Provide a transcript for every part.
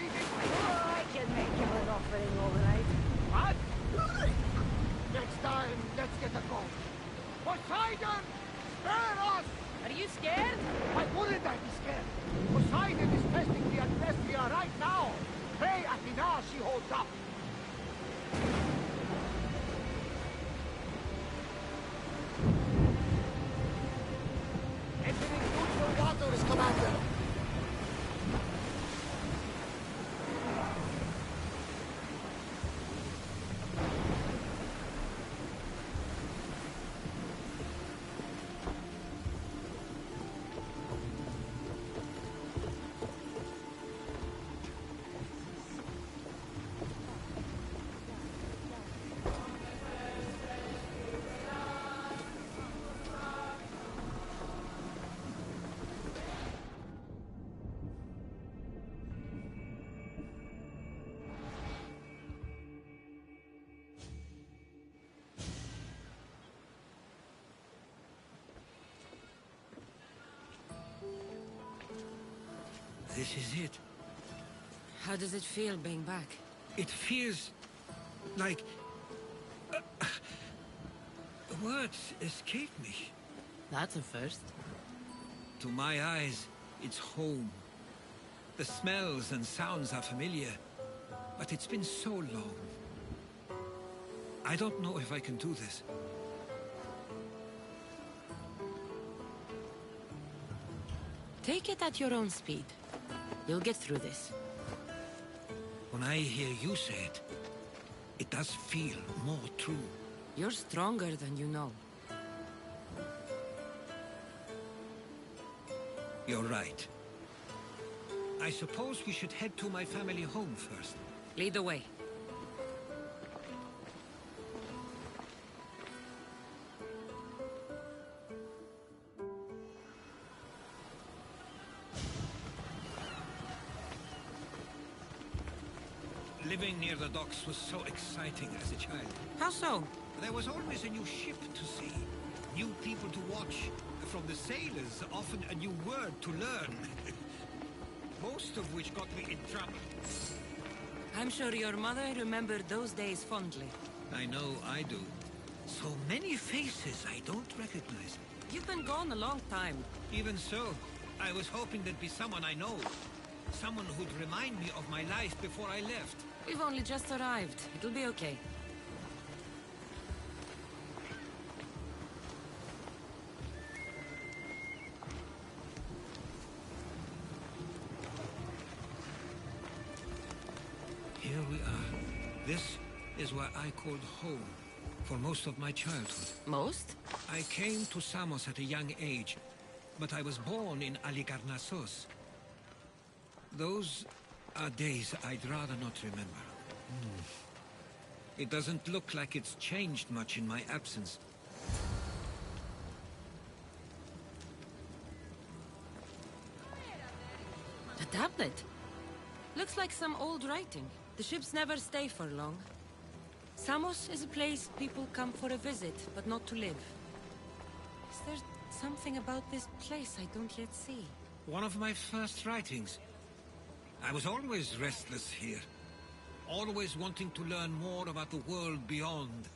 I can make him an offering, all right. What? Next time, let's get a goat. Poseidon! Spare us! Are you scared? Why wouldn't I be scared? Poseidon is testing the Atlantis right now. Pray Athena she holds up. Entering neutral waters, Commander. This is it. How does it feel being back? It feels like... words escape me. That's a first. To my eyes, it's home. The smells and sounds are familiar, but it's been so long. I don't know if I can do this. Take it at your own speed. You'll get through this. When I hear you say it, it does feel more true. You're stronger than you know. You're right. I suppose we should head to my family home first. Lead the way. Living near the docks was so exciting as a child. How so? There was always a new ship to see, new people to watch. From the sailors, often a new word to learn. Most of which got me in trouble. I'm sure your mother remembered those days fondly. I know I do. So many faces I don't recognize. You've been gone a long time. Even so, I was hoping there'd be someone I know. Someone who'd remind me of my life before I left. We've only just arrived. It'll be okay. Here we are. This is where I called home for most of my childhood. Most? I came to Samos at a young age, but I was born in Aligarnassos. Those are days I'd rather not remember. It doesn't look like it's changed much in my absence. A tablet? Looks like some old writing. The ships never stay for long. Samos is a place people come for a visit, but not to live. Is there something about this place I don't yet see? One of my first writings. I was always restless here. Always wanting to learn more about the world beyond,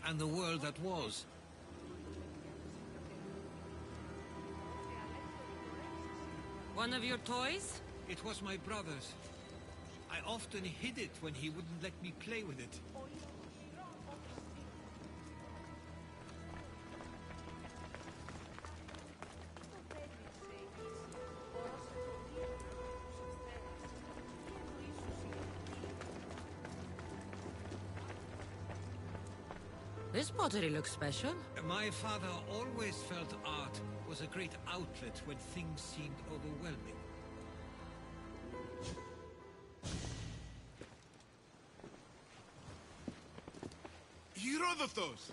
and the world that was. One of your toys? It was my brother's. I often hid it when he wouldn't let me play with it. This pottery looks special. My father always felt art was a great outlet when things seemed overwhelming. Herodotos!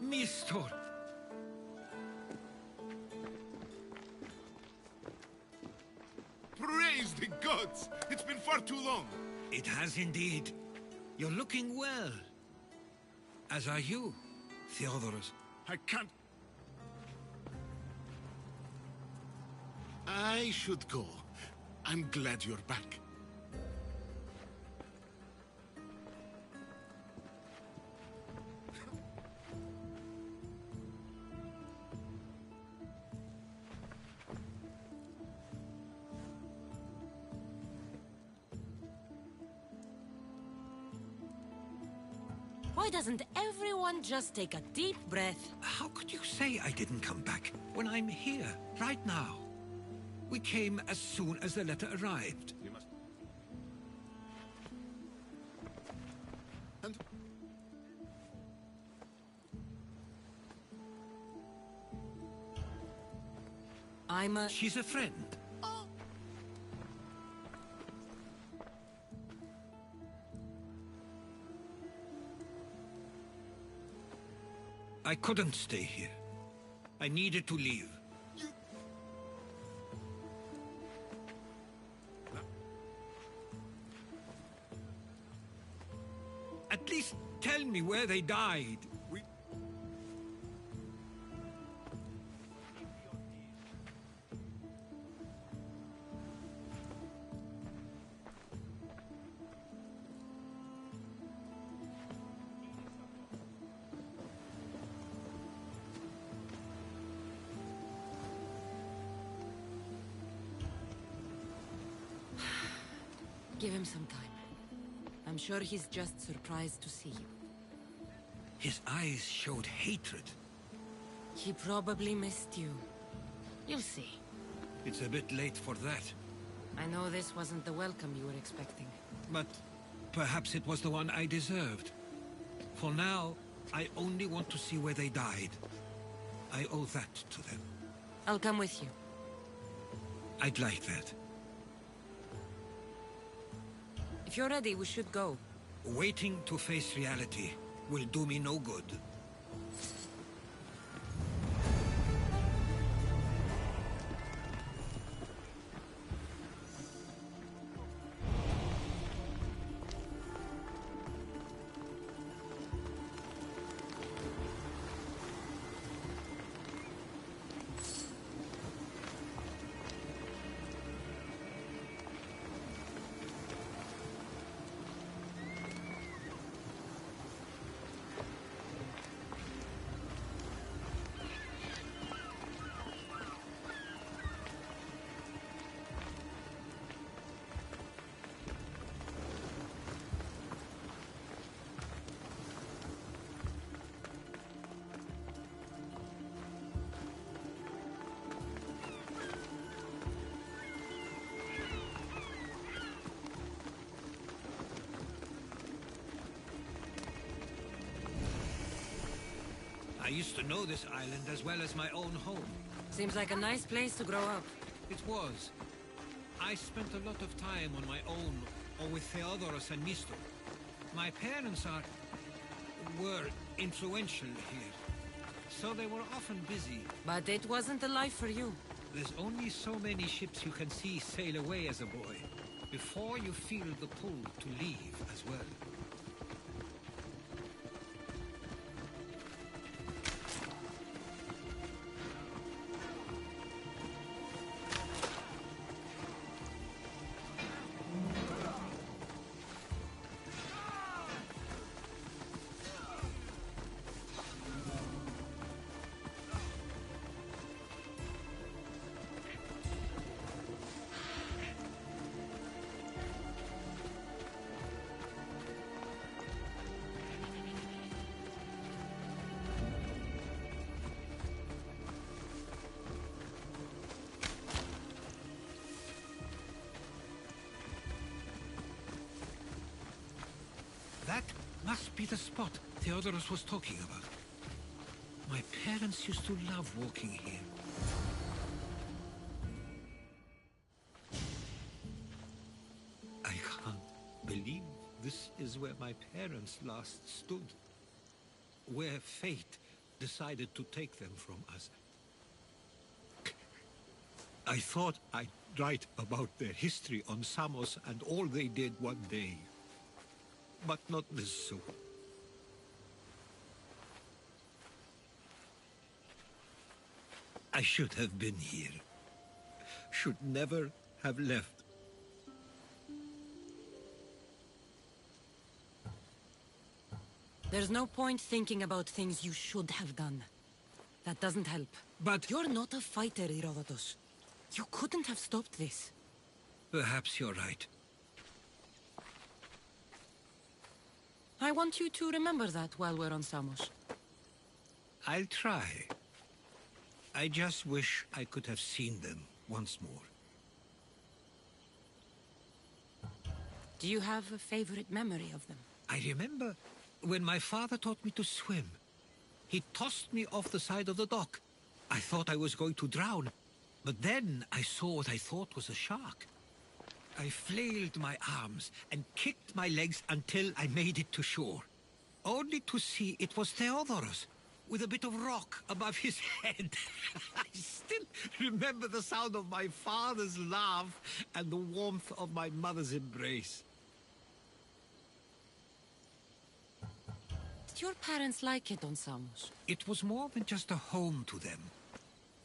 Mistor! Praise the gods! It's been far too long. It has indeed. You're looking well. As are you, Theodoros. I can't... I should go. I'm glad you're back. Why doesn't everyone just take a deep breath? How could you say I didn't come back when I'm here, right now? We came as soon as the letter arrived. You must... And... She's a friend. I couldn't stay here. I needed to leave. At least tell me where they died. Give him some time. I'm sure he's just surprised to see you. His eyes showed hatred. He probably missed you. You'll see. It's a bit late for that. I know this wasn't the welcome you were expecting. But perhaps it was the one I deserved. For now, I only want to see where they died. I owe that to them. I'll come with you. I'd like that. If you're ready, we should go. Waiting to face reality will do me no good. I used to know this island as well as my own home. Seems like a nice place to grow up. It was. I spent a lot of time on my own, or with Theodoros and Misto. My parents were influential here, so they were often busy. But it wasn't a life for you. There's only so many ships you can see sail away as a boy, before you feel the pull to leave as well. That must be the spot Theodoros was talking about. My parents used to love walking here. I can't believe this is where my parents last stood. Where fate decided to take them from us. I thought I'd write about their history on Samos and all they did one day. But not this soon. I should have been here. Should never have left. There's no point thinking about things you should have done. That doesn't help. But You're not a fighter, Herodotus. You couldn't have stopped this. perhaps you're right. I I want you to remember that while we're on Samos. I'll try. I just wish I could have seen them once more. Do you have a favorite memory of them? I remember when my father taught me to swim. He tossed me off the side of the dock. I thought I was going to drown, but then I saw what I thought was a shark. I flailed my arms and kicked my legs until I made it to shore, only to see it was Theodorus, with a bit of rock above his head. I still remember the sound of my father's laugh and the warmth of my mother's embrace. Did your parents like it on Samos? It was more than just a home to them.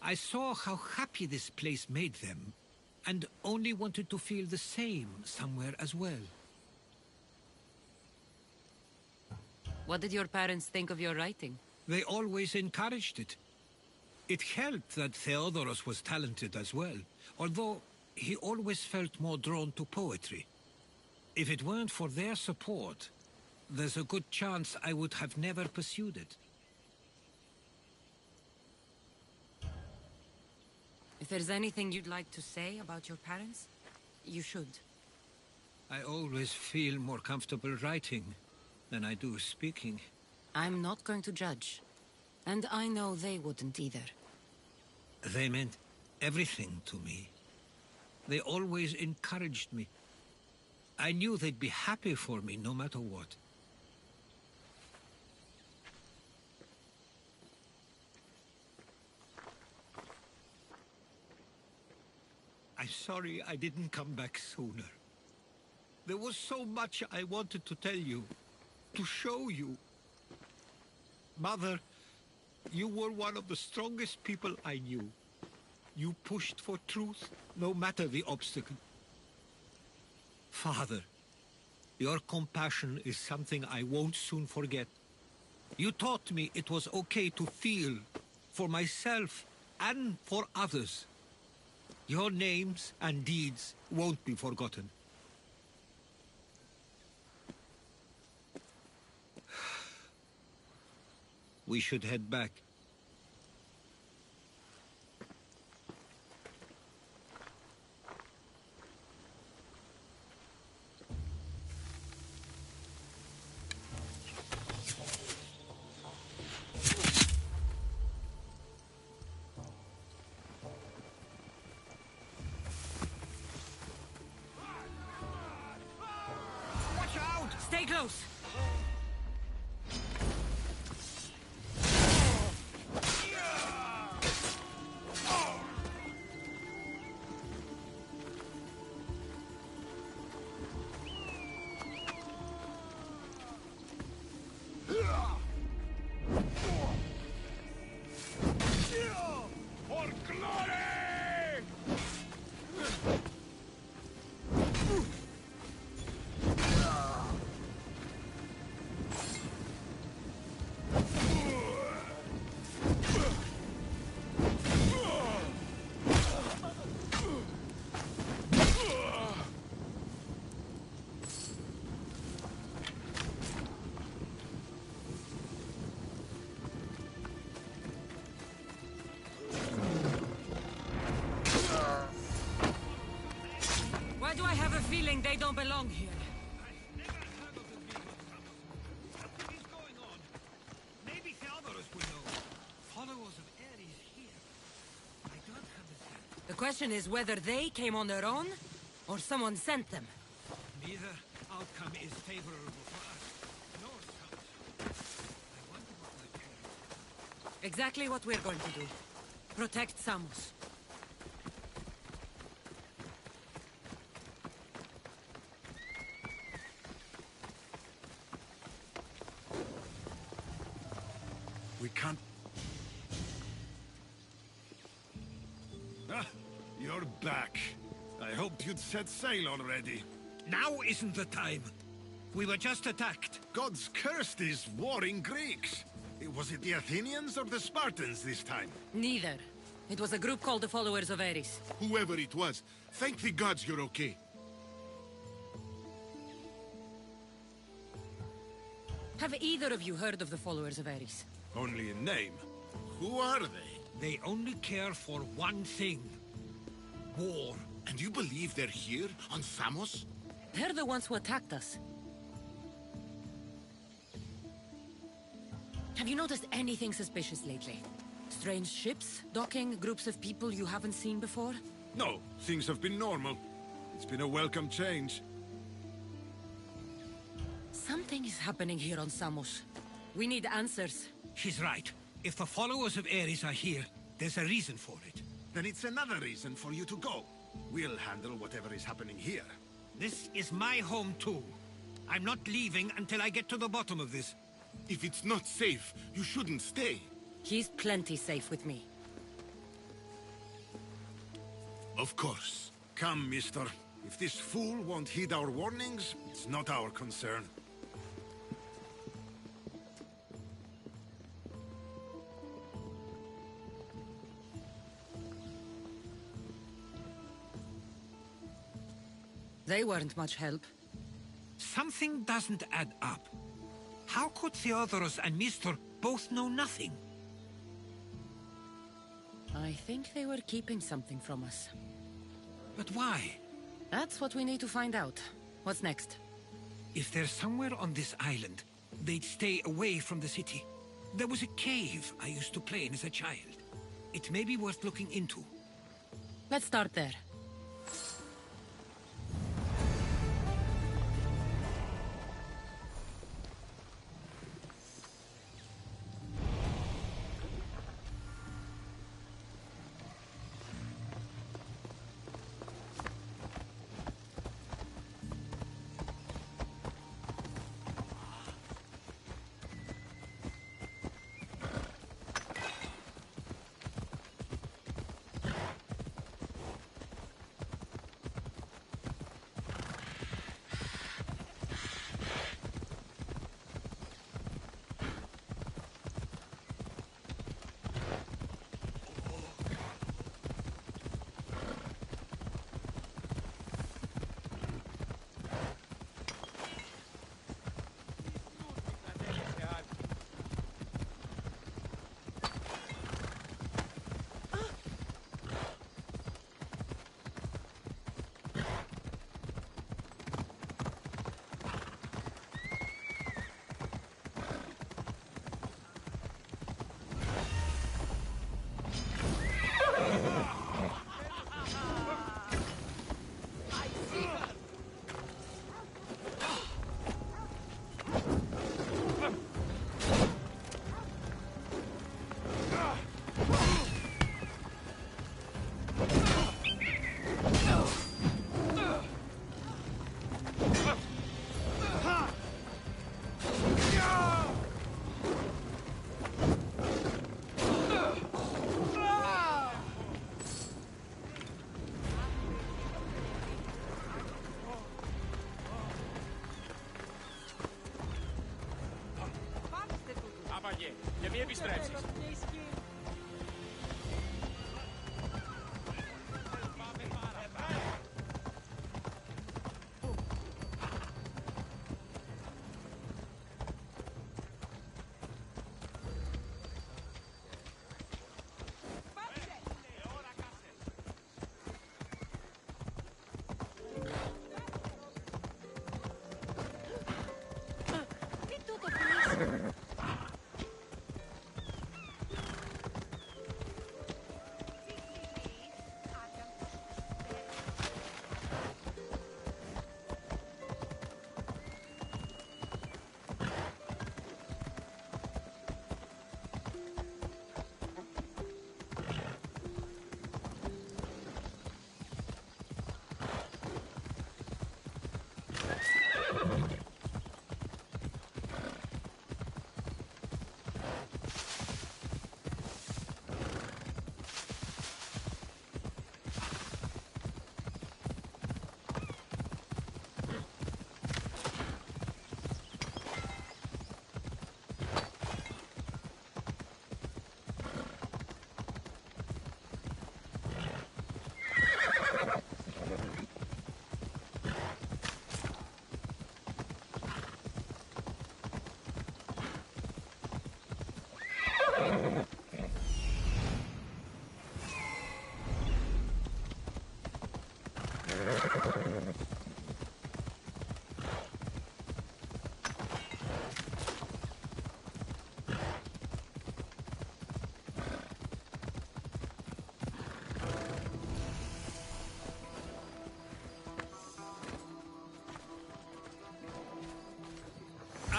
I saw how happy this place made them, and only wanted to feel the same somewhere as well. What did your parents think of your writing? They always encouraged it. It helped that Theodorus was talented as well, although he always felt more drawn to poetry. If it weren't for their support, there's a good chance I would have never pursued it. If there's anything you'd like to say about your parents, you should. I always feel more comfortable writing than I do speaking. I'm not going to judge. And I know they wouldn't either. They meant everything to me. They always encouraged me. I knew they'd be happy for me no matter what. I'm sorry I didn't come back sooner. There was so much I wanted to tell you, to show you. Mother, you were one of the strongest people I knew. You pushed for truth, no matter the obstacle. Father, your compassion is something I won't soon forget. You taught me it was okay to feel, for myself and for others. Your names and deeds won't be forgotten. We should head back. Watch out! Stay close! For glory! Why do I have a feeling they don't belong here? Never heard of the people. What is going on? Maybe Theodorus will know. Followers of Ares here. I don't understand. The question is whether they came on their own, or someone sent them. Neither outcome is favorable for us. Nor Samos. I wonder what my parents... Exactly what we're going to do. Protect Samos. We can't... Ah, you're back. I hoped you'd set sail already. Now isn't the time. We were just attacked. God's cursed these warring Greeks. Was it the Athenians or the Spartans this time? Neither. It was a group called the Followers of Ares. Whoever it was, thank the gods you're okay. Have either of you heard of the followers of Ares? Only in name. Who are they? They only care for one thing. War. And you believe they're here, on Samos? They're the ones who attacked us. Have you noticed anything suspicious lately? Strange ships, docking, groups of people you haven't seen before? No, things have been normal. It's been a welcome change. Something is happening here on Samos. We need answers. She's right. If the followers of Ares are here, there's a reason for it. Then it's another reason for you to go. We'll handle whatever is happening here. This is my home too. I'm not leaving until I get to the bottom of this. If it's not safe, you shouldn't stay. He's plenty safe with me. Of course. Come, mister. If this fool won't heed our warnings, it's not our concern. They weren't much help. Something doesn't add up. How could Theodoros and Mister both know nothing? I think they were keeping something from us. But why? That's what we need to find out. What's next? If they're somewhere on this island, they'd stay away from the city. There was a cave I used to play in as a child. It may be worth looking into. Let's start there. Και μη επιστρέψεις.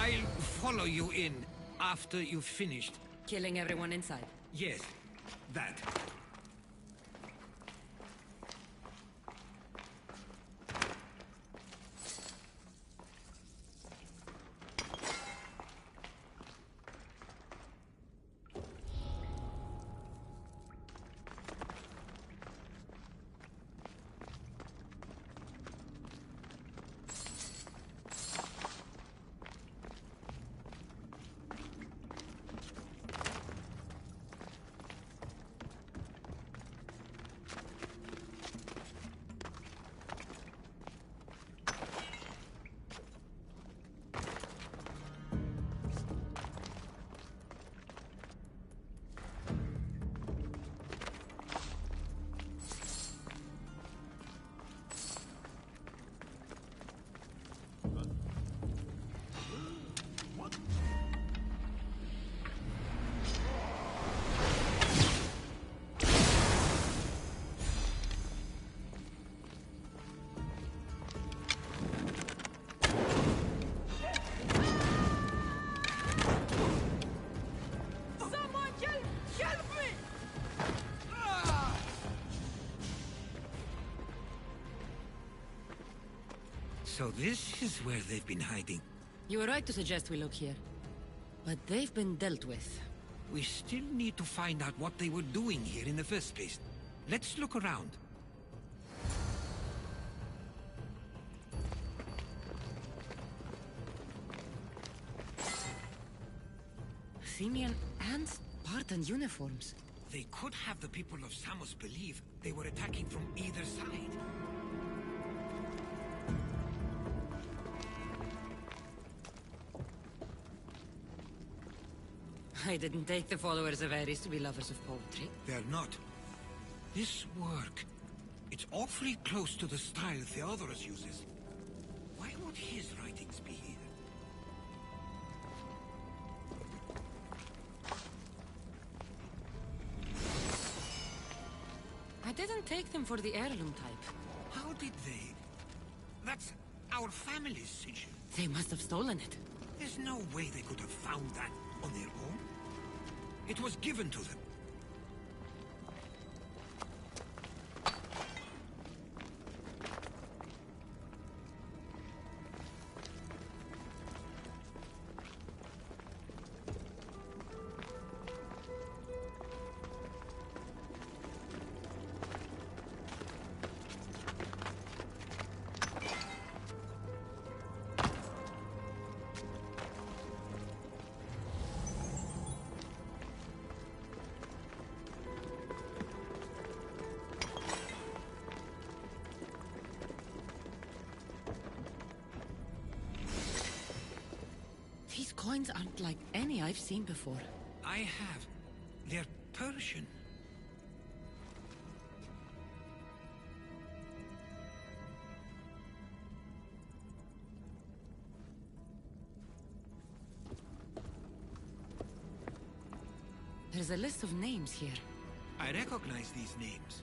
I'll follow you in after you've finished. Killing everyone inside. Yes, that. So this is where they've been hiding. You were right to suggest we look here. But they've been dealt with. We still need to find out what they were doing here in the first place. Let's look around. Athenian and Spartan uniforms. They could have the people of Samos believe they were attacking from either side. I didn't take the followers of Ares to be lovers of poetry. They're not. This work, it's awfully close to the style Theodorus uses. Why would his writings be here? I didn't take them for the heirloom type. How did they? That's our family's sigil. They must have stolen it. There's no way they could have found that on their own. It was given to them. These coins aren't like any I've seen before. I have. They're Persian. There's a list of names here. I recognize these names.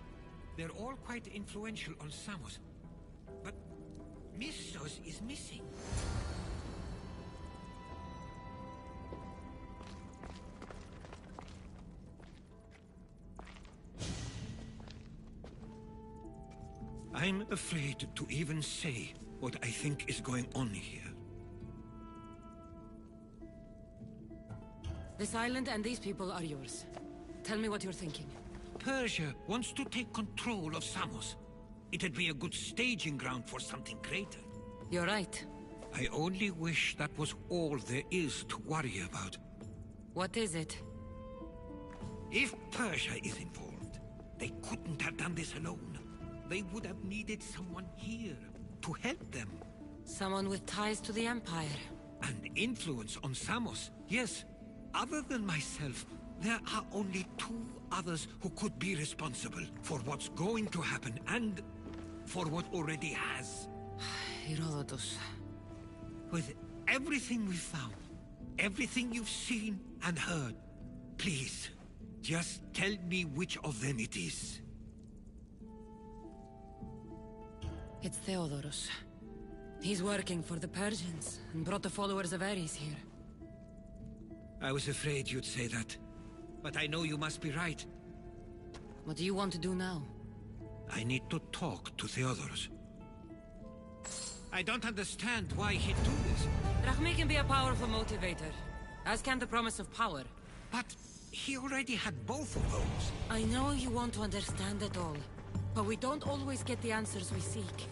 They're all quite influential on Samos. But Missos is missing. I'm afraid to even say what I think is going on here. This island and these people are yours. Tell me what you're thinking. Persia wants to take control of Samos. It'd be a good staging ground for something greater. You're right. I only wish that was all there is to worry about. What is it? If Persia is involved, they couldn't have done this alone. They would have needed someone here to help them. Someone with ties to the Empire. And influence on Samos, yes. Other than myself, there are only two others who could be responsible for what's going to happen and for what already has. Herodotus. With everything we've found, everything you've seen and heard, please, just tell me which of them it is. It's Theodorus. He's working for the Persians, and brought the followers of Ares here. I was afraid you'd say that. But I know you must be right. What do you want to do now? I need to talk to Theodorus. I don't understand why he'd do this. Rahmi can be a powerful motivator, as can the promise of power. But he already had both of those. I know you want to understand it all, but we don't always get the answers we seek.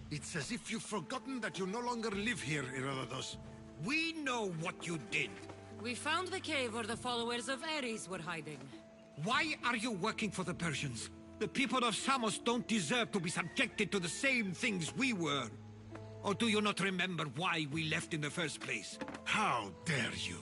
It's as if you've forgotten that you no longer live here, Herodotus. We know what you did. We found the cave where the followers of Ares were hiding. Why are you working for the Persians? The people of Samos don't deserve to be subjected to the same things we were. Or do you not remember why we left in the first place? How dare you?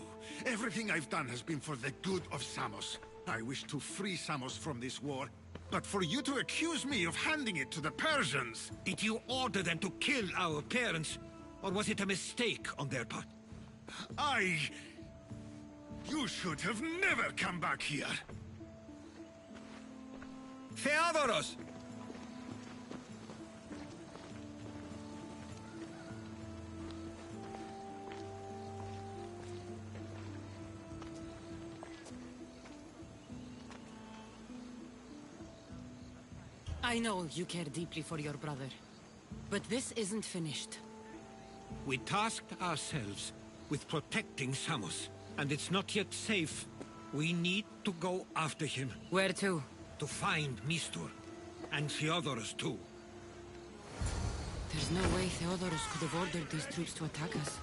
Everything I've done has been for the good of Samos. I wish to free Samos from this war. But for you to accuse me of handing it to the Persians... Did you order them to kill our parents? Or was it a mistake on their part? You should have never come back here. Theodoros! I know you care deeply for your brother, but this isn't finished. We tasked ourselves with protecting Samos, and it's not yet safe. We need to go after him. Where to? To find Mistur, and Theodorus too. There's no way Theodorus could have ordered these troops to attack us.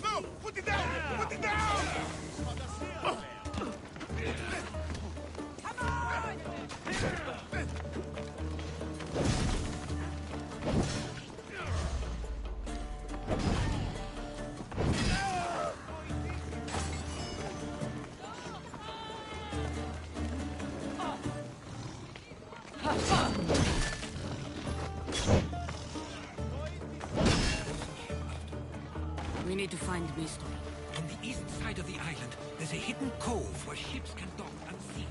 No! Put it down! Put it down! We need to find Mistur. On the east side of the island, there's a hidden cove where ships can dock unseen.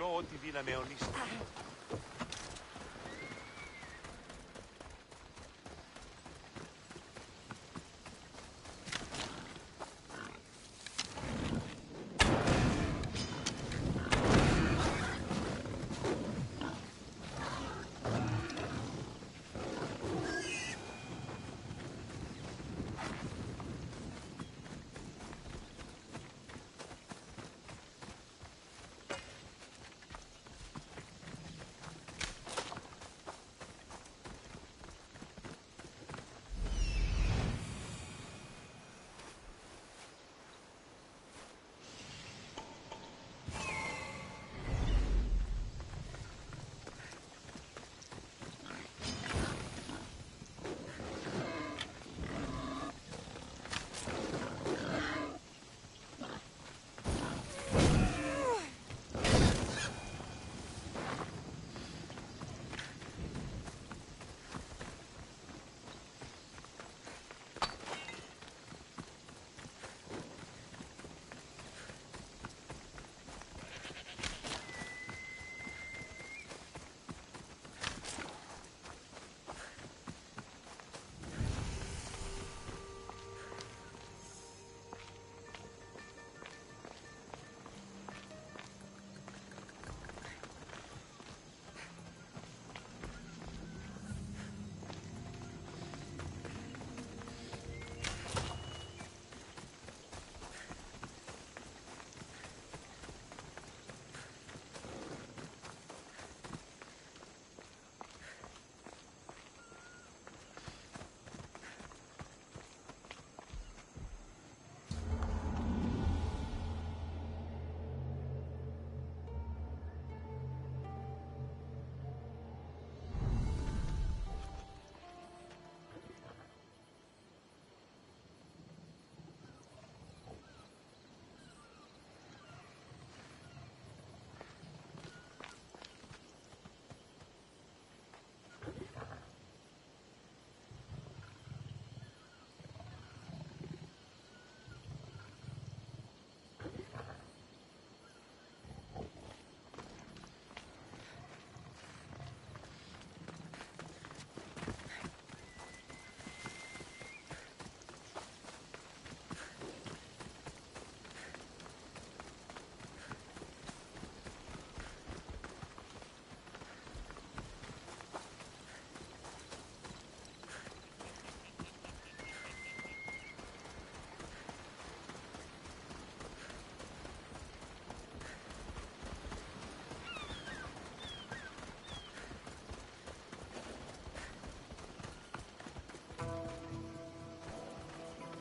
Κολό ό,τι δύναμη αιωνίστη.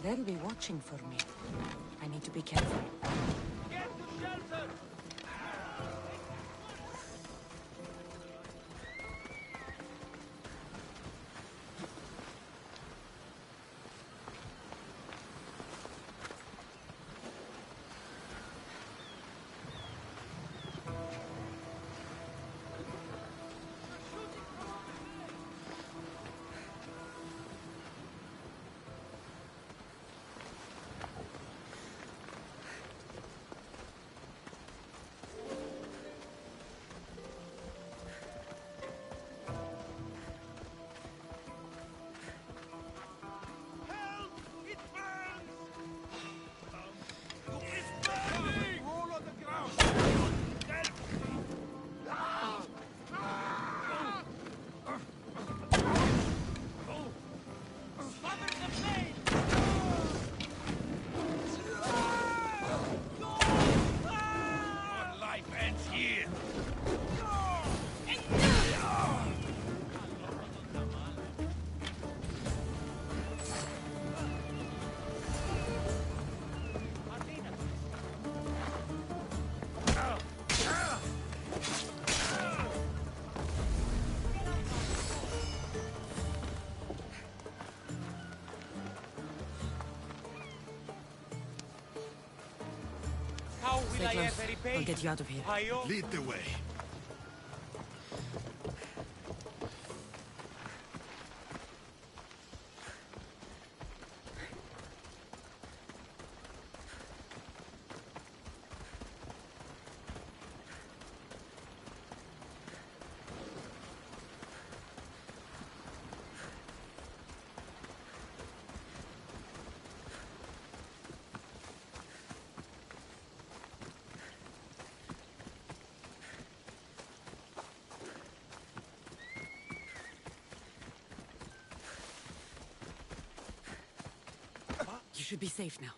They'll be watching for me. I need to be careful. Get to shelter! Stay close. I'll get you out of here. Lead the way. should be safe now.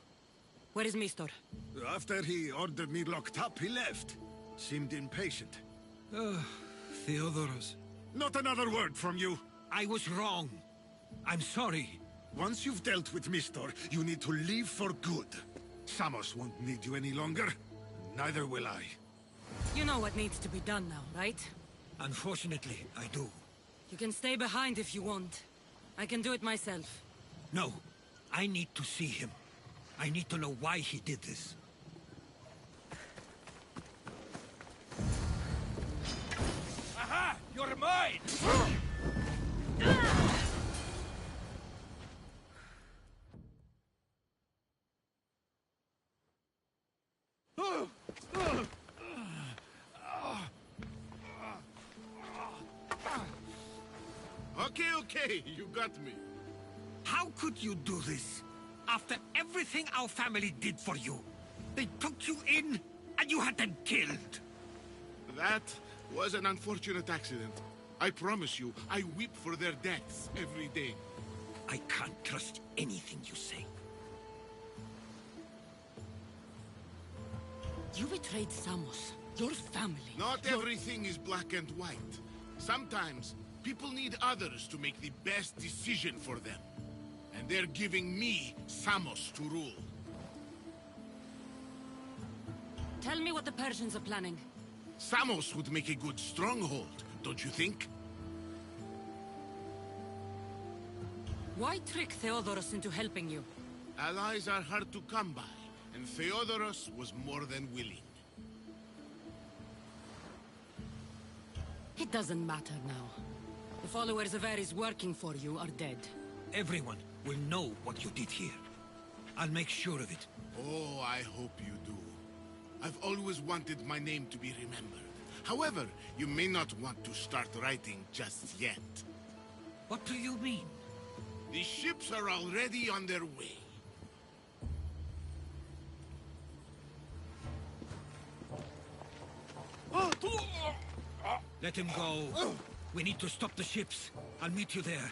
Where is Mistor? After he ordered me locked up, he left. Seemed impatient. Theodoros. Not another word from you. I was wrong. I'm sorry. Once you've dealt with Mistor, you need to leave for good. Samos won't need you any longer. Neither will I. You know what needs to be done now, right? Unfortunately, I do. You can stay behind if you want. I can do it myself. No, I need to see him. I need to know why he did this. Aha! You're mine! Okay, you got me. How could you do this? After everything our family did for you. They took you in, and you had them killed. That was an unfortunate accident. I promise you, I weep for their deaths every day. I can't trust anything you say. You betrayed Samos, your family. Not everything is black and white. Sometimes, people need others to make the best decision for them. And they're giving me Samos to rule. Tell me what the Persians are planning. Samos would make a good stronghold, don't you think? Why trick Theodoros into helping you? Allies are hard to come by, and Theodoros was more than willing. It doesn't matter now. The followers of Ares working for you are dead. Everyone will know what you did here. I'll make sure of it. Oh, I hope you do. I've always wanted my name to be remembered. However, you may not want to start writing just yet. What do you mean? The ships are already on their way. Let him go. We need to stop the ships. I'll meet you there.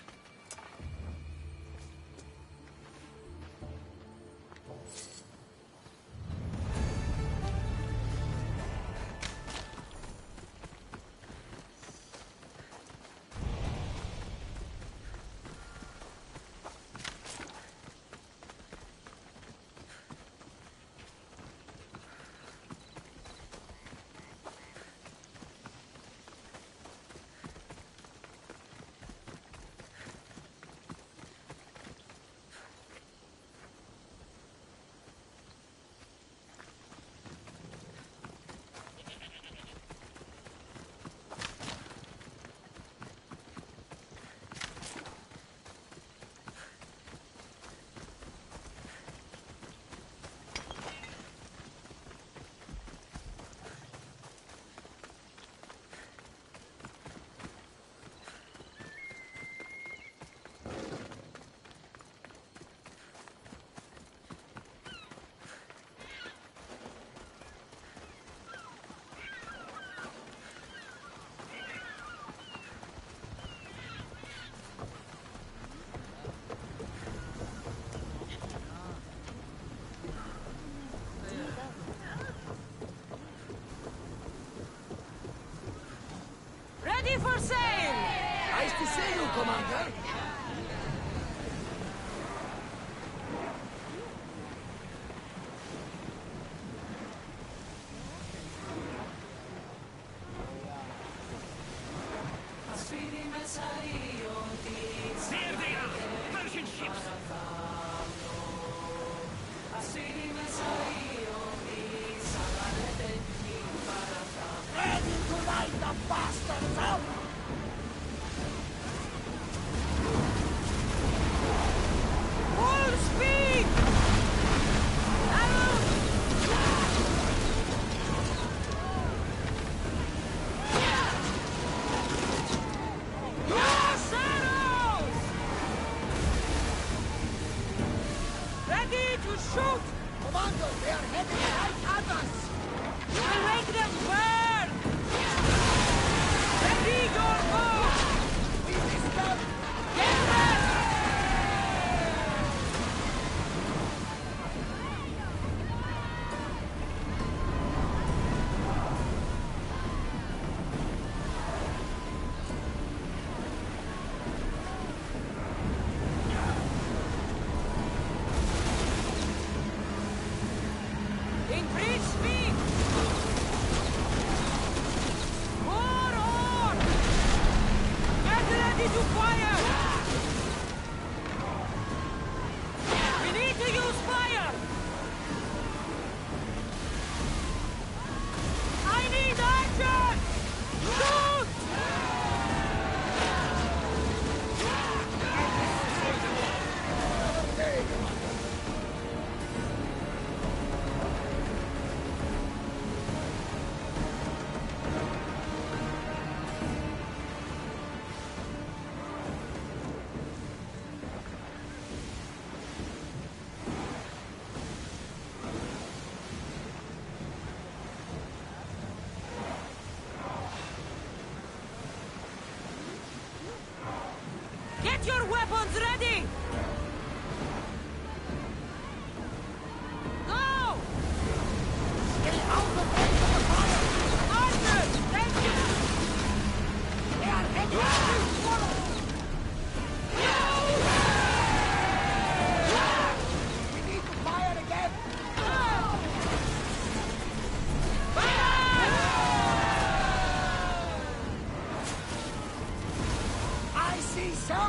Ready for sail! Nice to see you, Commander. There they are! Persian ships! Ready to light the bastards up! Full speed! Yes!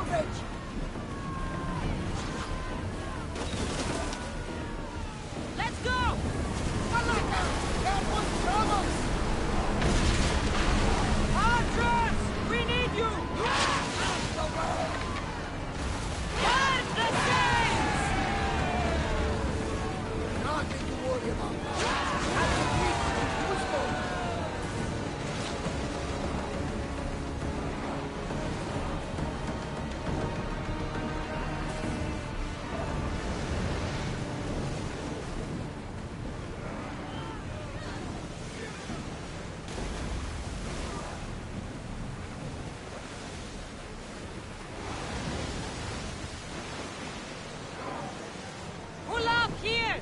salvage! Let's go! Malaka! That was Samos! Archers! We need you! Burn the sails! Nothing to worry about. That's a big whistle. Pull up here!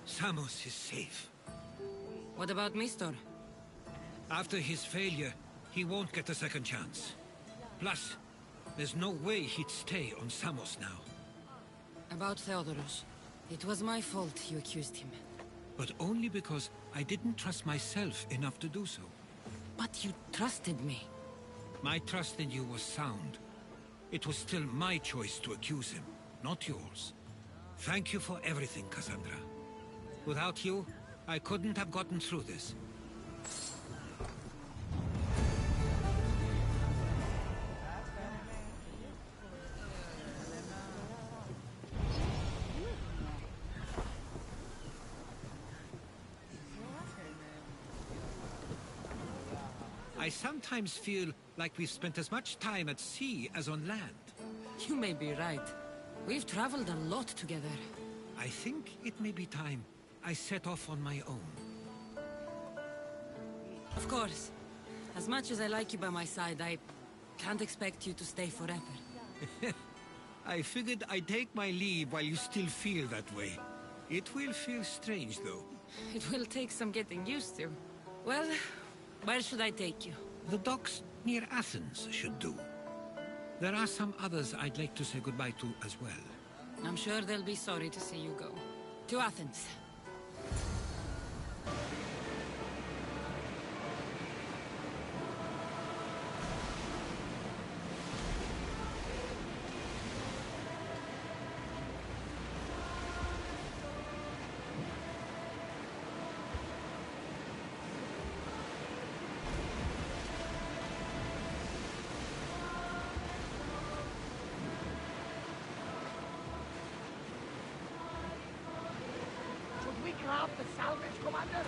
Samos is safe. What about Mistor? After his failure, he won't get a second chance. Plus, there's no way he'd stay on Samos now. About Theodoros. It was my fault you accused him. But only because I didn't trust myself enough to do so. But you trusted me. My trust in you was sound. It was still my choice to accuse him, not yours. Thank you for everything, Cassandra. Without you, I couldn't have gotten through this. I sometimes feel like we've spent as much time at sea as on land. You may be right. We've traveled a lot together. I think it may be time I set off on my own. Of course. As much as I like you by my side, I can't expect you to stay forever. I figured I'd take my leave while you still feel that way. It will feel strange, though. It will take some getting used to. Well, where should I take you? The docks near Athens should do. There are some others I'd like to say goodbye to as well. I'm sure they'll be sorry to see you go. To Athens. Should we grab the salvage, Commander?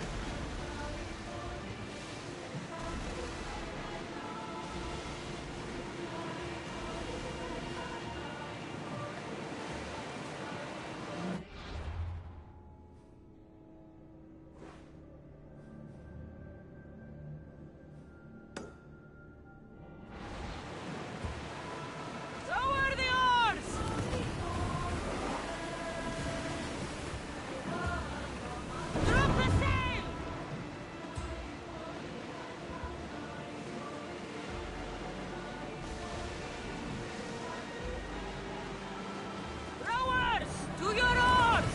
Lower the oars! Drop the sail! Rowers! To your oars!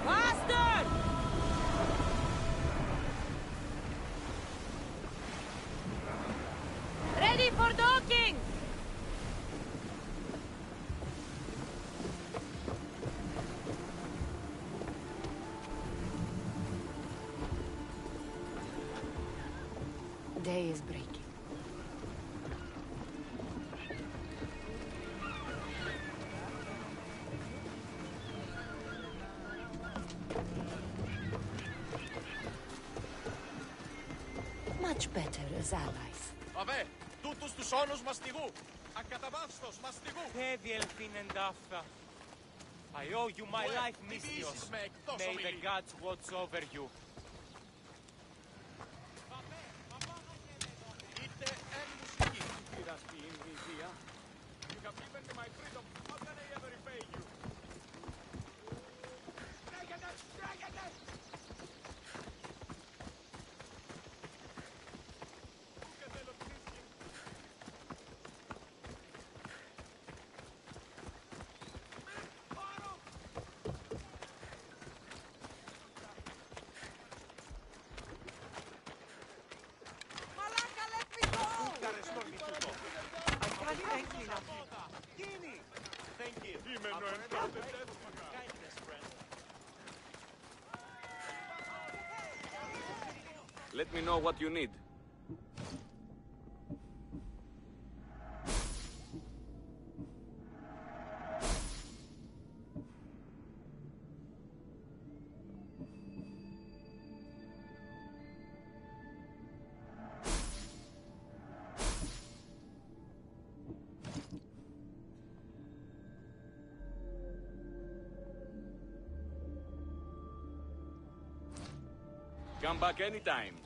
Faster! Ready for docking! Day is breaking. Much better as allies. Vabbè, tutus τους όνους μαστιγού. Ακαταβάυστος μαστιγού. I owe you my Ué, life, τι Mystios. δύσεις με εκτός May the ομιλή. gods watch over you. Είτε εν μουσική. You have given me my freedom. How can I ever repay you? Thank you. Kindness, friend. Let me know what you need. Come back anytime.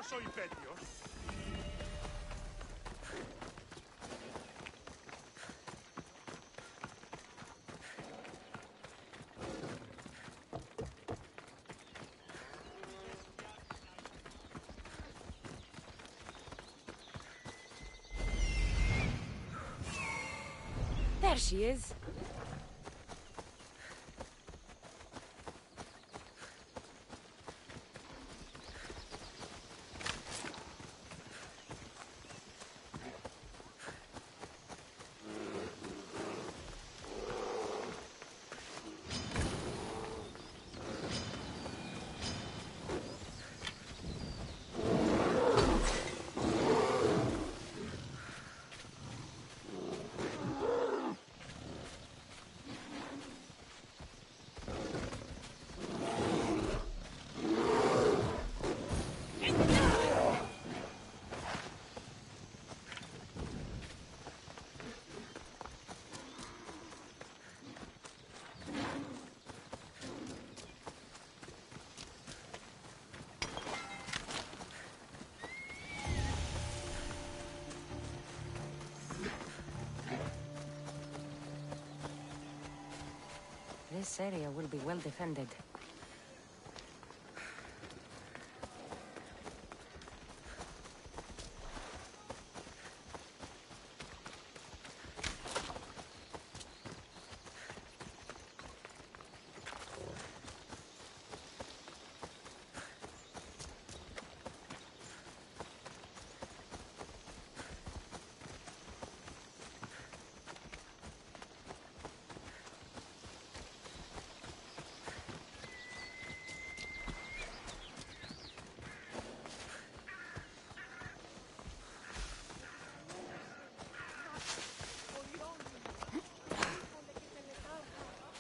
soy Pelios. There she is. This area will be well defended.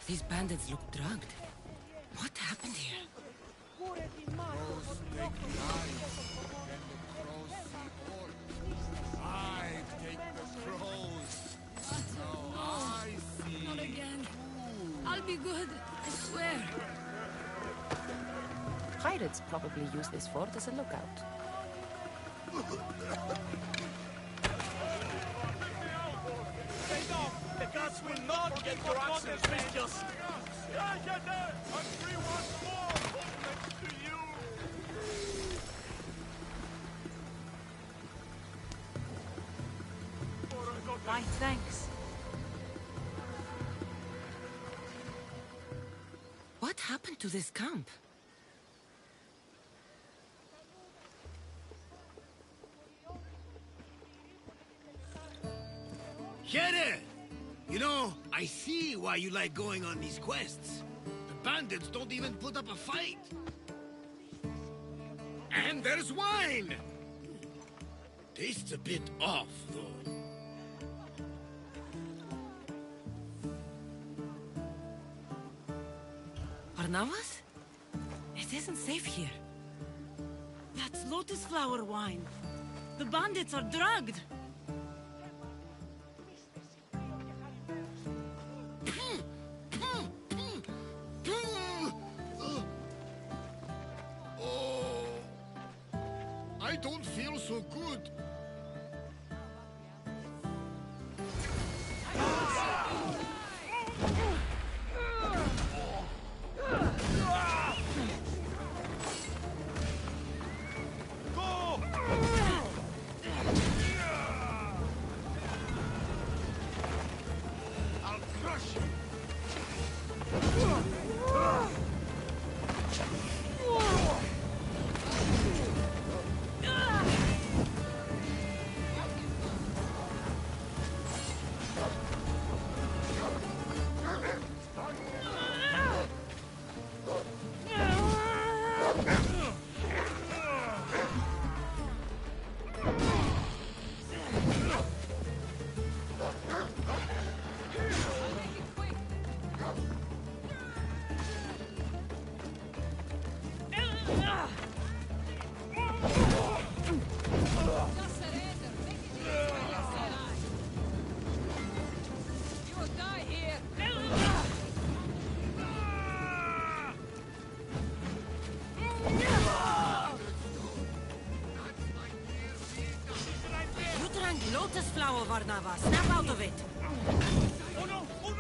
These bandits look drugged. What happened here? I take the crows. Now I see. Not again. I'll be good, I swear. Pirates probably use this fort as a lookout. The gods will not forget your actions, Christians! Everyone more next to you! Why, thanks. What happened to this camp? Here! You know, I see why you like going on these quests. The bandits don't even put up a fight. And there's wine! Tastes a bit off, though. Barnabas? It isn't safe here. That's lotus flower wine. The bandits are drugged. I don't feel so good. I'll crush you. Lotus flower, Varnava. Snap out of it. Oh no! Oh no!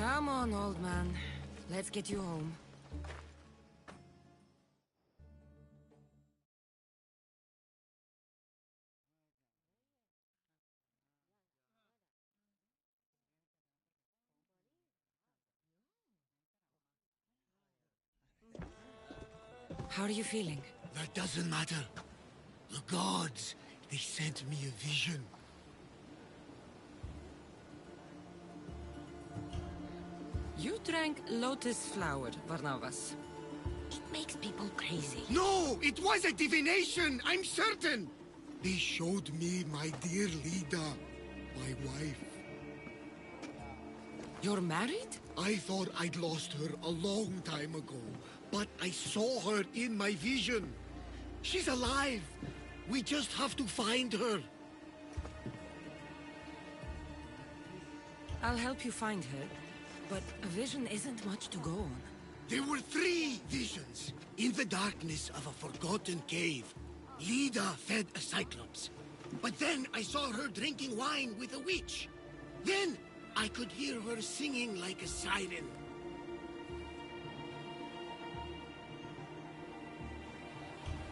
Come on, old man. Let's get you home. How are you feeling? That doesn't matter. The gods, they sent me a vision. You drank lotus flower, Varnavas. It makes people crazy. No! It was a divination! I'm certain! They showed me my dear Lida, my wife. You're married? I thought I'd lost her a long time ago, but I saw her in my vision. She's alive. We just have to find her. I'll help you find her, but a vision isn't much to go on. There were 3 visions. In the darkness of a forgotten cave, Lida fed a cyclops. But then I saw her drinking wine with a witch. Then I could hear her singing like a siren.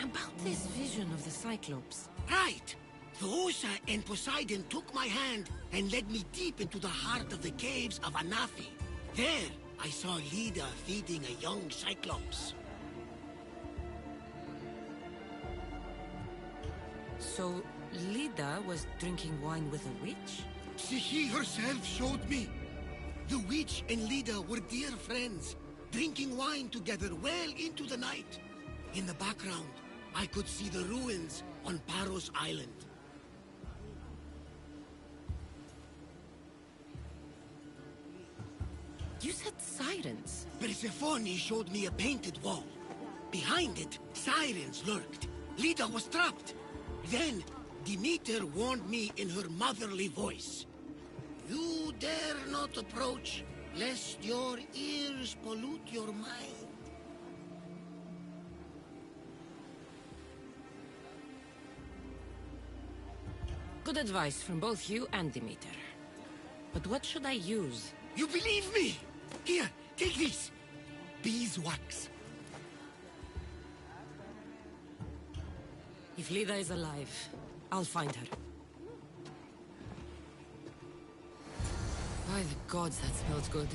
About this vision of the Cyclops. Right! Thoosa and Poseidon took my hand and led me deep into the heart of the caves of Anafi. There, I saw Lida feeding a young Cyclops. So, Lida was drinking wine with a witch? She herself showed me. The witch and Lida were dear friends, drinking wine together well into the night. In the background, I could see the ruins on Paros Island. You said sirens. Persephone showed me a painted wall. Behind it, sirens lurked. Lida was trapped. Then, Demeter warned me in her motherly voice. You dare not approach, lest your ears pollute your mind. Good advice from both you and Demeter. But what should I use? You believe me? Here, take this. Beeswax. If Lida is alive, I'll find her. By the gods, that smells good.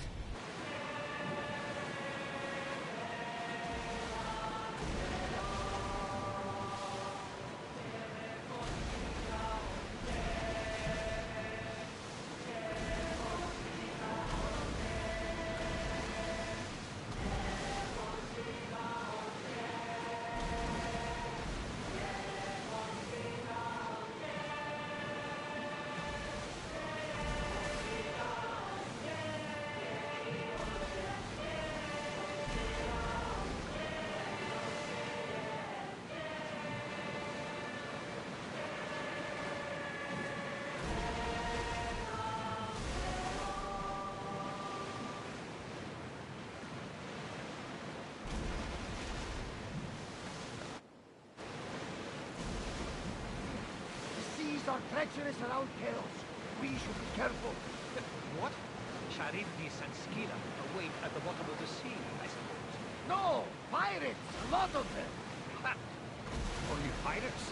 Are treacherous around Chaos. We should be careful. What? Charybdis and Scylla await at the bottom of the sea, I suppose. No! Pirates! A lot of them! Ha! Only pirates?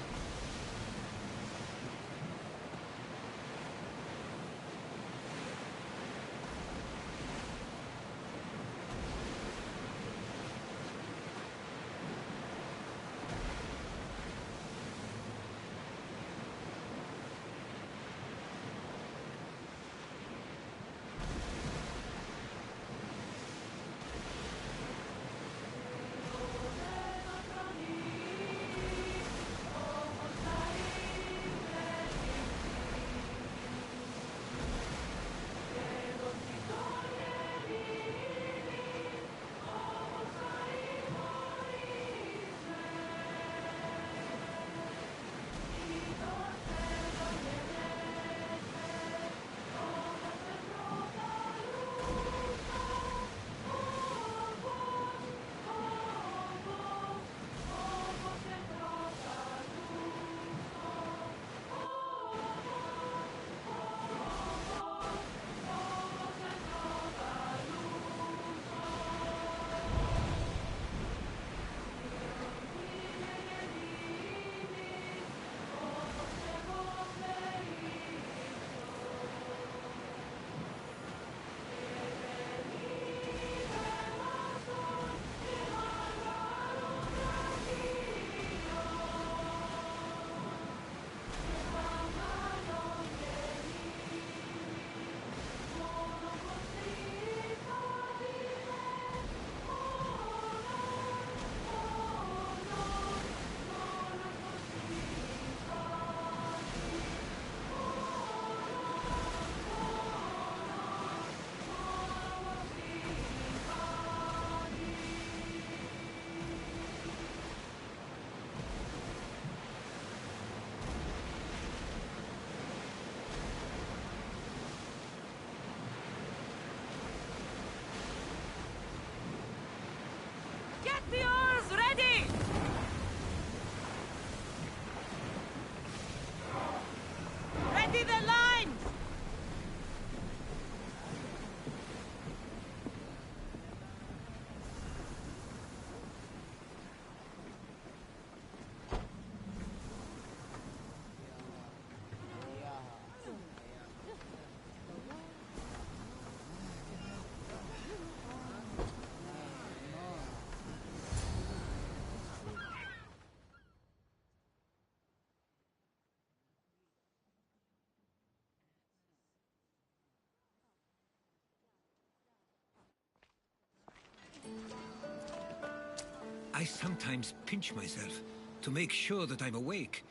I sometimes pinch myself to make sure that I'm awake,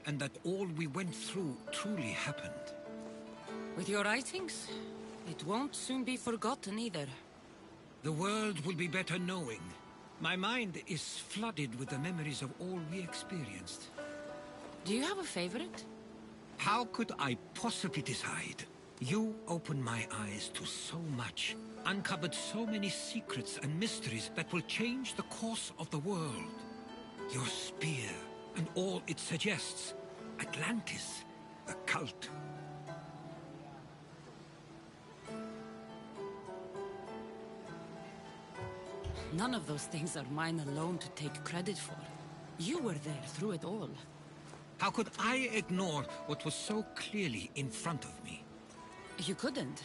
and that all we went through truly happened. With your writings, it won't soon be forgotten either. The world will be better knowing. My mind is flooded with the memories of all we experienced. Do you have a favorite? How could I possibly decide? You opened my eyes to so much, uncovered so many secrets and mysteries that will change the course of the world. Your spear, and all it suggests. Atlantis, a cult. None of those things are mine alone to take credit for. You were there through it all. How could I ignore what was so clearly in front of me? You couldn't.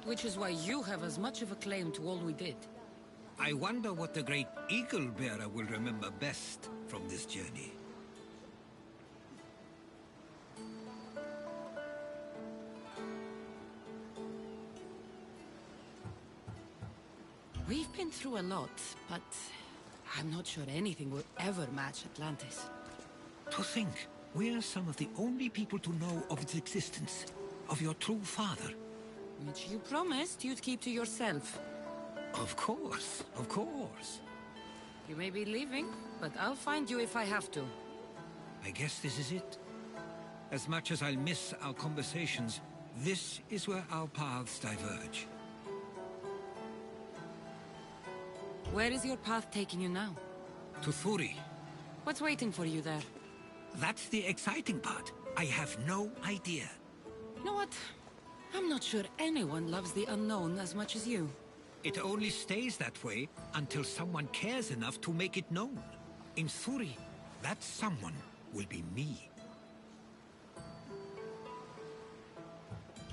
Which is why you have as much of a claim to all we did. I wonder what the great Eagle Bearer will remember best from this journey. We've been through a lot, but I'm not sure anything will ever match Atlantis. To think, we're some of the only people to know of its existence, of your true father. Which you promised you'd keep to yourself. Of course, of course. You may be leaving, but I'll find you if I have to. I guess this is it. As much as I'll miss our conversations, this is where our paths diverge. Where is your path taking you now? To Thuri. What's waiting for you there? That's the exciting part. I have no idea. You know what? I'm not sure anyone loves the unknown as much as you. It only stays that way until someone cares enough to make it known. In Thuri, that someone will be me.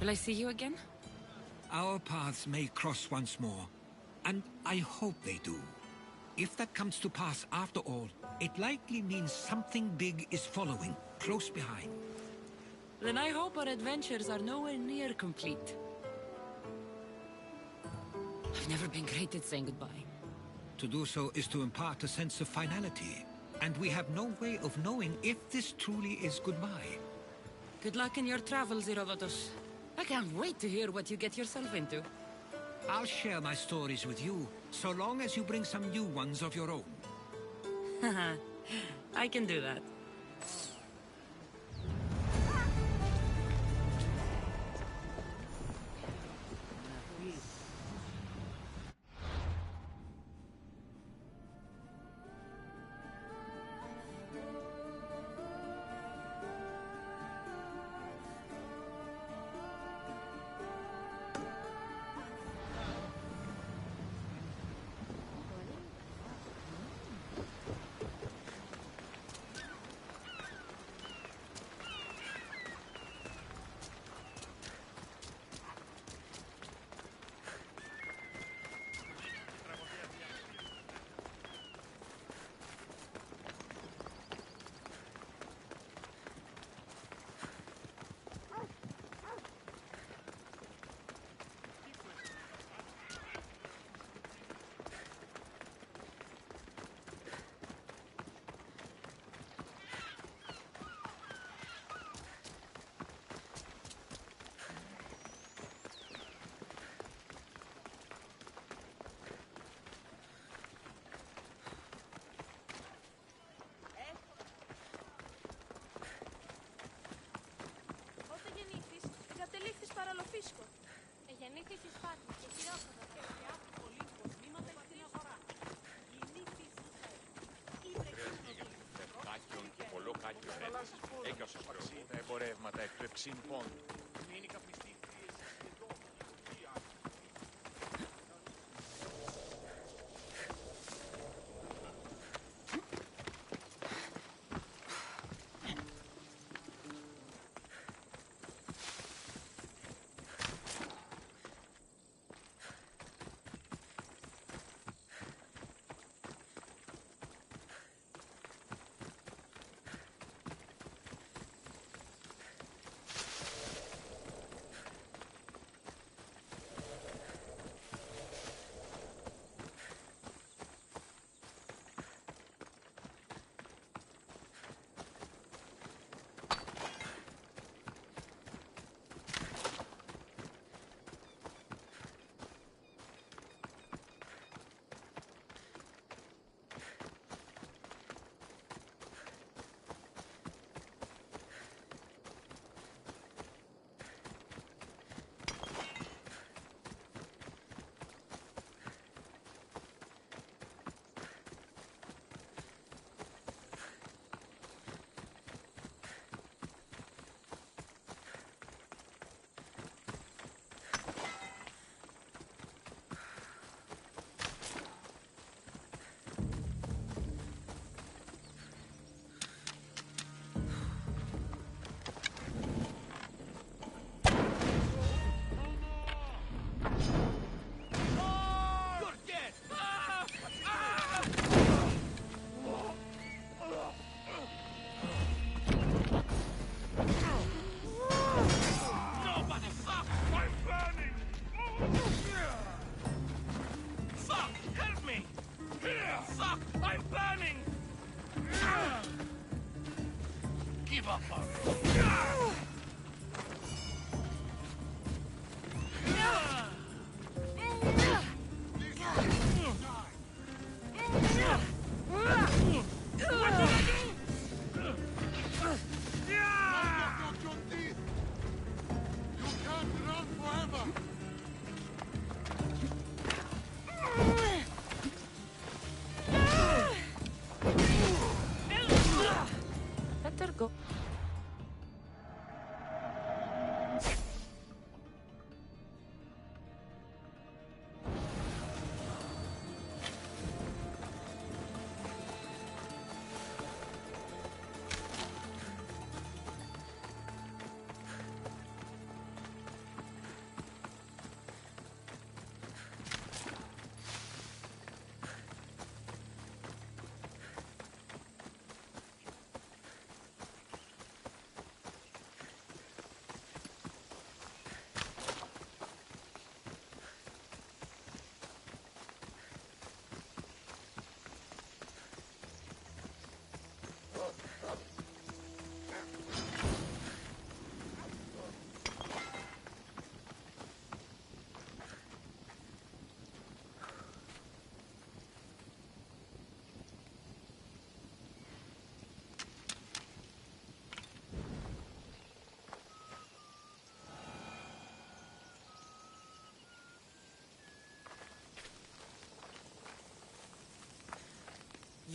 Will I see you again? Our paths may cross once more, and I hope they do. If that comes to pass after all, it likely means something big is following, close behind. Then I hope our adventures are nowhere near complete. I've never been great at saying goodbye. To do so is to impart a sense of finality, and we have no way of knowing if this truly is goodbye. Good luck in your travels, Herodotus. I can't wait to hear what you get yourself into. I'll share my stories with you, so long as you bring some new ones of your own. Haha, I can do that. Γεννήθης Σπάρτη και χειρόφωνο και πια πολύτιμο τμήματα στην αγορά. Γεννήθης Κάκιον και πολλό κάκιον έντασης. Έκαυσος προηγούμενα εμπορεύματα εκ του εψήν πόντου. Μείνει καπνιστή.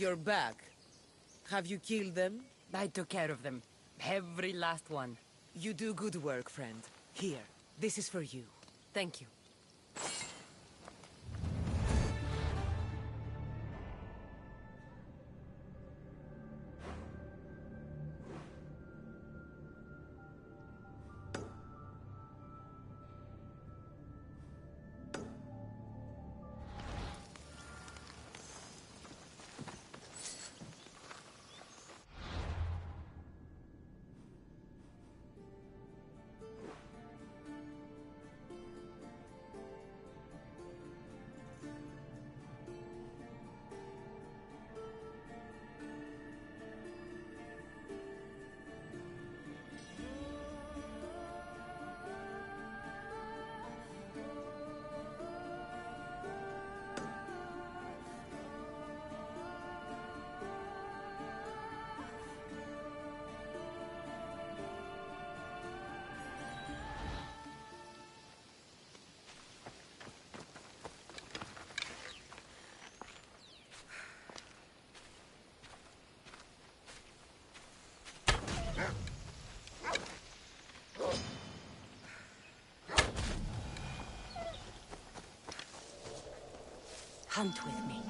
You're back. Have you killed them? I took care of them. Every last one. You do good work, friend. Here, this is for you. Thank you. Hunt with me.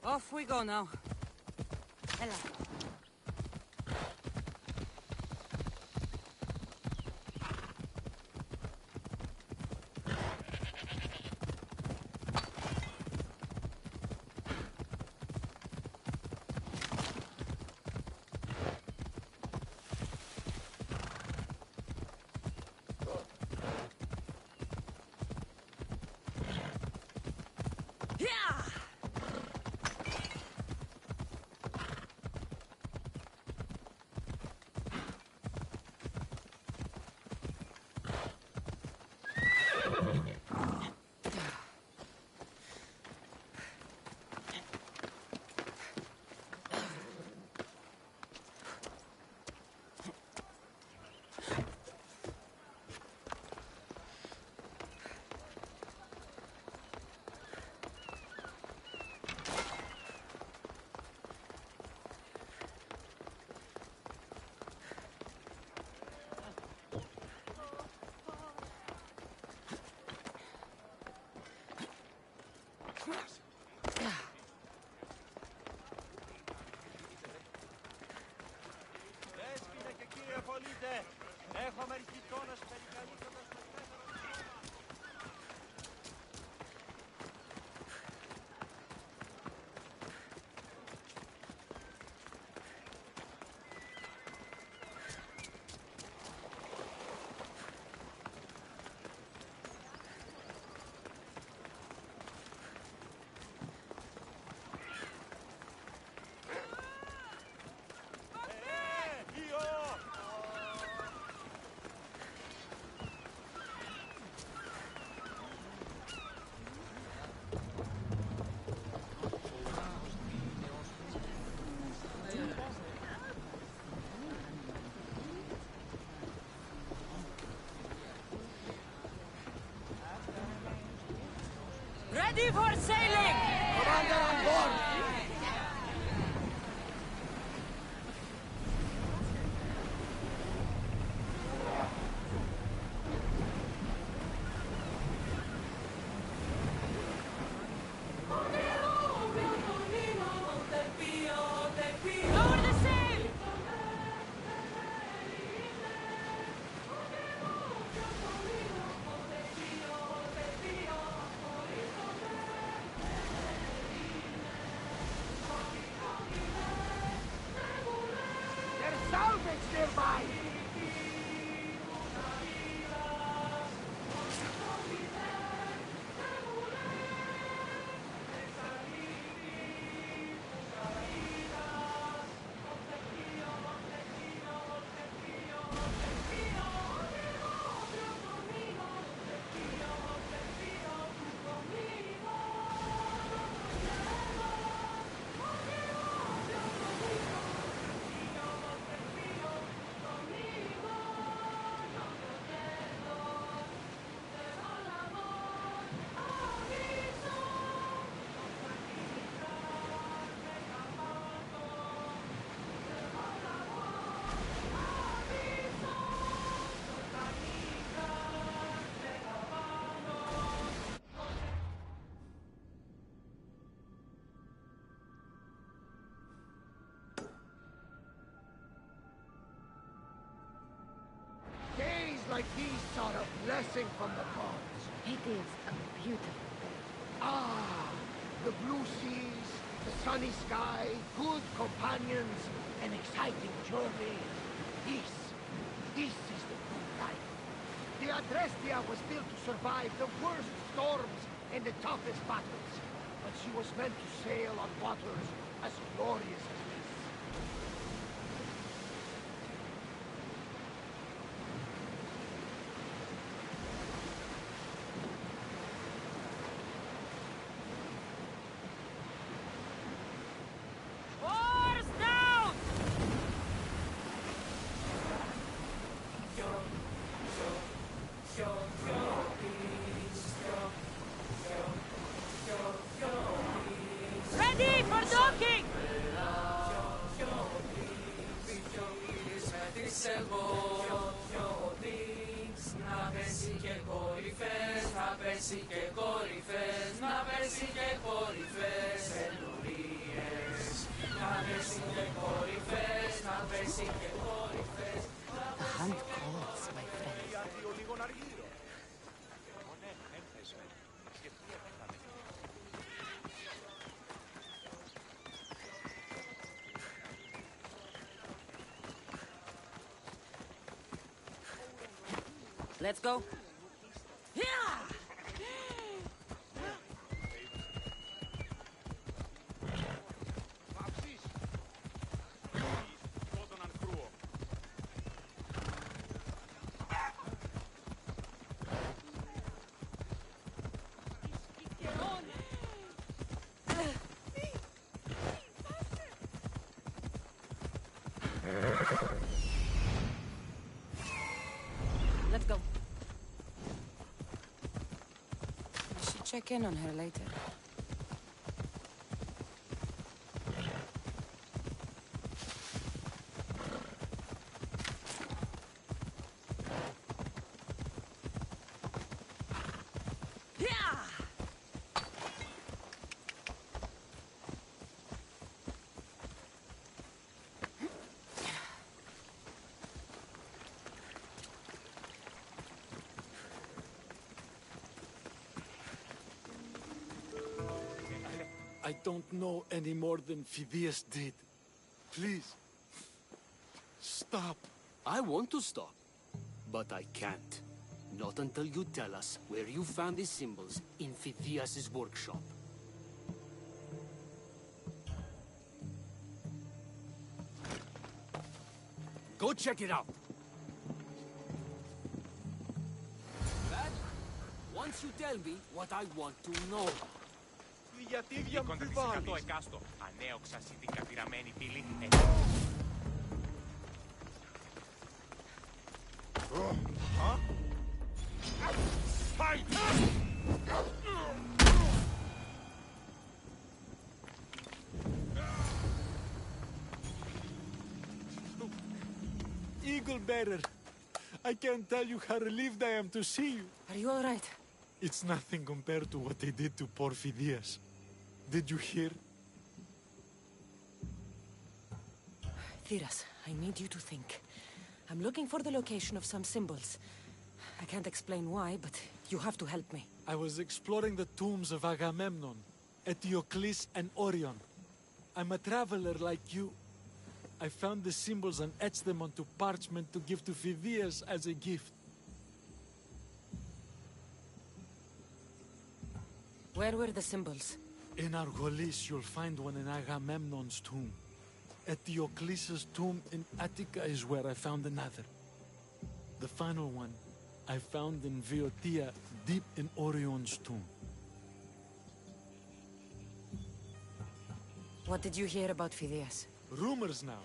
Off we go now. Hello. Δέσποινα και κύριε πολίτε, έχω μερικητώνας περικαλύπτοντας το Ready for sailing! Commander on board! Lower the sail! There's salvage nearby! Days like these are a blessing from the gods. It is a beautiful day. Ah, the blue seas, the sunny sky, good companions, an exciting journey. This is the good life. The Adrestia was built to survive the worst storms and the toughest battles, but she was meant to sail on waters as glorious as this. Oars down! Ready for docking! The hunt calls, my friend. Let's go. Yeah! Let's go. I should check in on her later. I don't know any more than Phidias did. Please, stop. I want to stop, but I can't. Not until you tell us where you found these symbols in Phidias' workshop. Go check it out. That? Once you tell me what I want to know. Γιατί διαμφιβάλλεις. 100 εκάστο. Ανέοξα την κατηραμένη πύλη. eagle bearer. I can't tell you how relieved I am to see you. Are you all right? It's nothing compared to what they did to poor Phidias. Did you hear? Thiras, I need you to think. I'm looking for the location of some symbols. I can't explain why, but you have to help me. I was exploring the tombs of Agamemnon, Eteocles, and Orion. I'm a traveler like you. I found the symbols and etched them onto parchment to give to Phidias as a gift. Where were the symbols? In Argolis, you'll find one in Agamemnon's tomb. Eteocles' tomb in Attica is where I found another. The final one I found in Boeotia, deep in Orion's tomb. What did you hear about Phidias? Rumors now.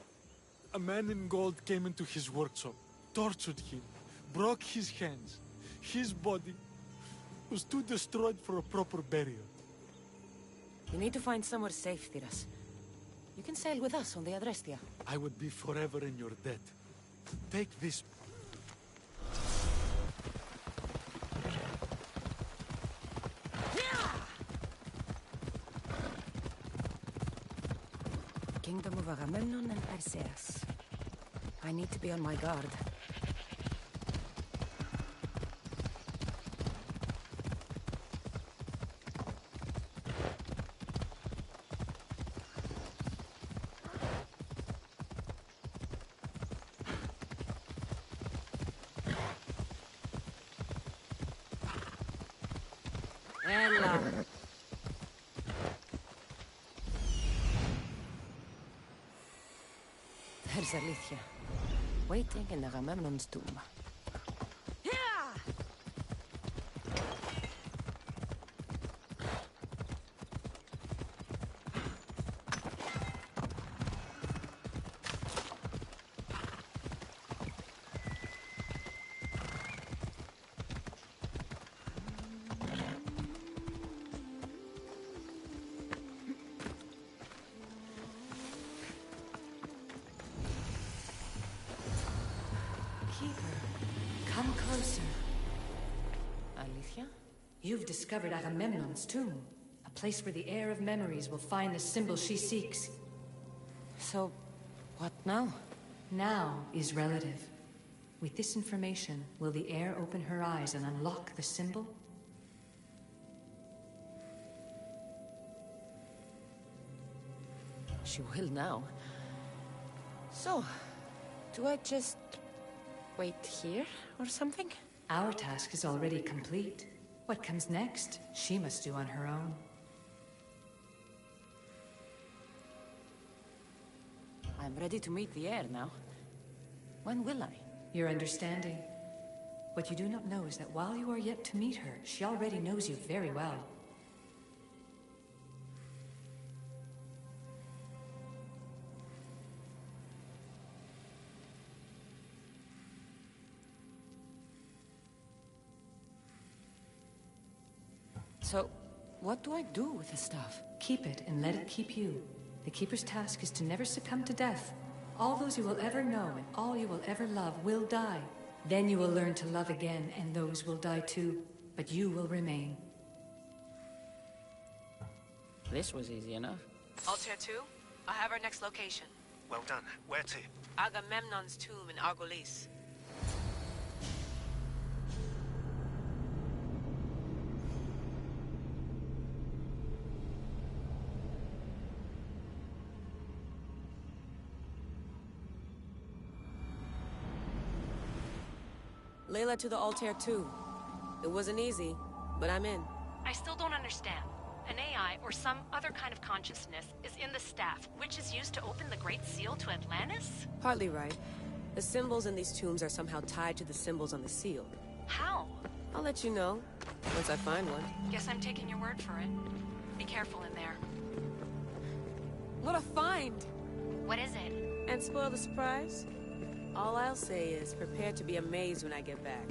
A man in gold came into his workshop, tortured him, broke his hands. His body was too destroyed for a proper burial. You need to find somewhere safe, Thiras. You can sail with us on the Adrestia. I would be forever in your debt. Take this. Kingdom of Agamemnon and Perseus. I need to be on my guard. Ella. There's Alethea, waiting in Agamemnon's tomb. Come closer. Alethea? You've discovered Agamemnon's tomb, a place where the heir of memories will find the symbol she seeks. So, what now? Now is relative. With this information, will the heir open her eyes and unlock the symbol? She will now. So, do I just wait here or something? Our task is already complete. What comes next, she must do on her own. I'm ready to meet the heir now. When will I? Your understanding. What you do not know is that while you are yet to meet her, she already knows you very well. So, what do I do with the stuff? Keep it and let it keep you. The Keeper's task is to never succumb to death. All those you will ever know and all you will ever love will die. Then you will learn to love again, and those will die too. But you will remain. This was easy enough. Altair 2, I have our next location. Well done. Where to? Agamemnon's tomb in Argolis. Layla to the Altair 2. It wasn't easy, but I'm in. I still don't understand. An AI, or some other kind of consciousness, is in the staff, which is used to open the Great Seal to Atlantis? Partly right. The symbols in these tombs are somehow tied to the symbols on the seal. How? I'll let you know, once I find one. Guess I'm taking your word for it. Be careful in there. What a find! What is it? And spoil the surprise? All I'll say is, prepare to be amazed when I get back.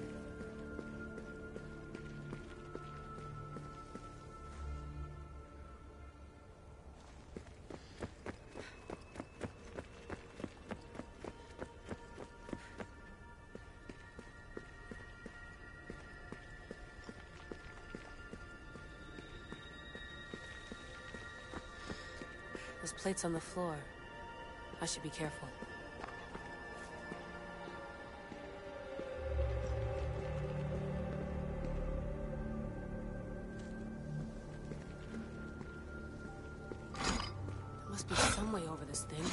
Those plates on the floor. I should be careful. There must be some way over this thing.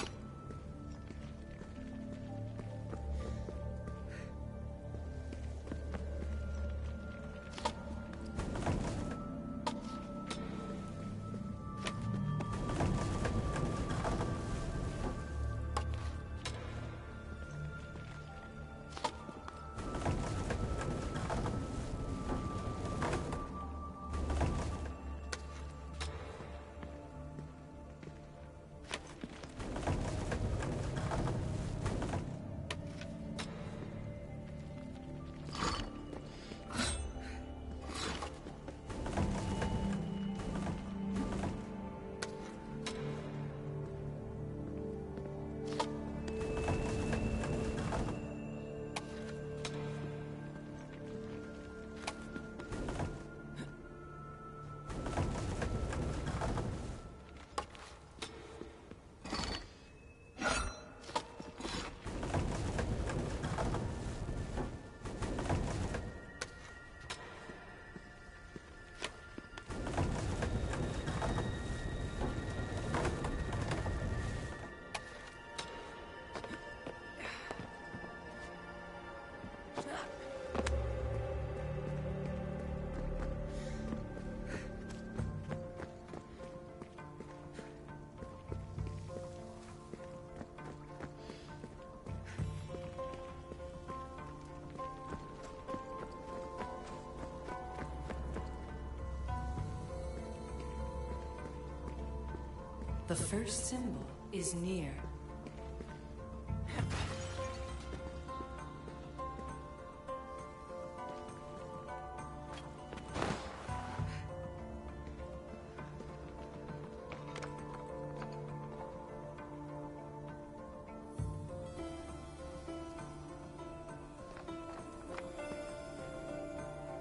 The first symbol is near.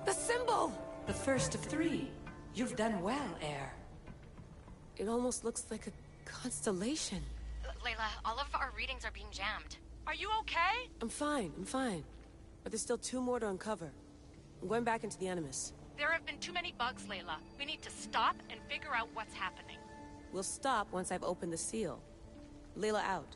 The symbol! The first of three. You've done well, Heir. It almost looks like a constellation. Layla, all of our readings are being jammed. Are you okay? I'm fine. But there's still 2 more to uncover. I'm going back into the Animus. There have been too many bugs, Layla. We need to stop and figure out what's happening. We'll stop once I've opened the seal. Layla out.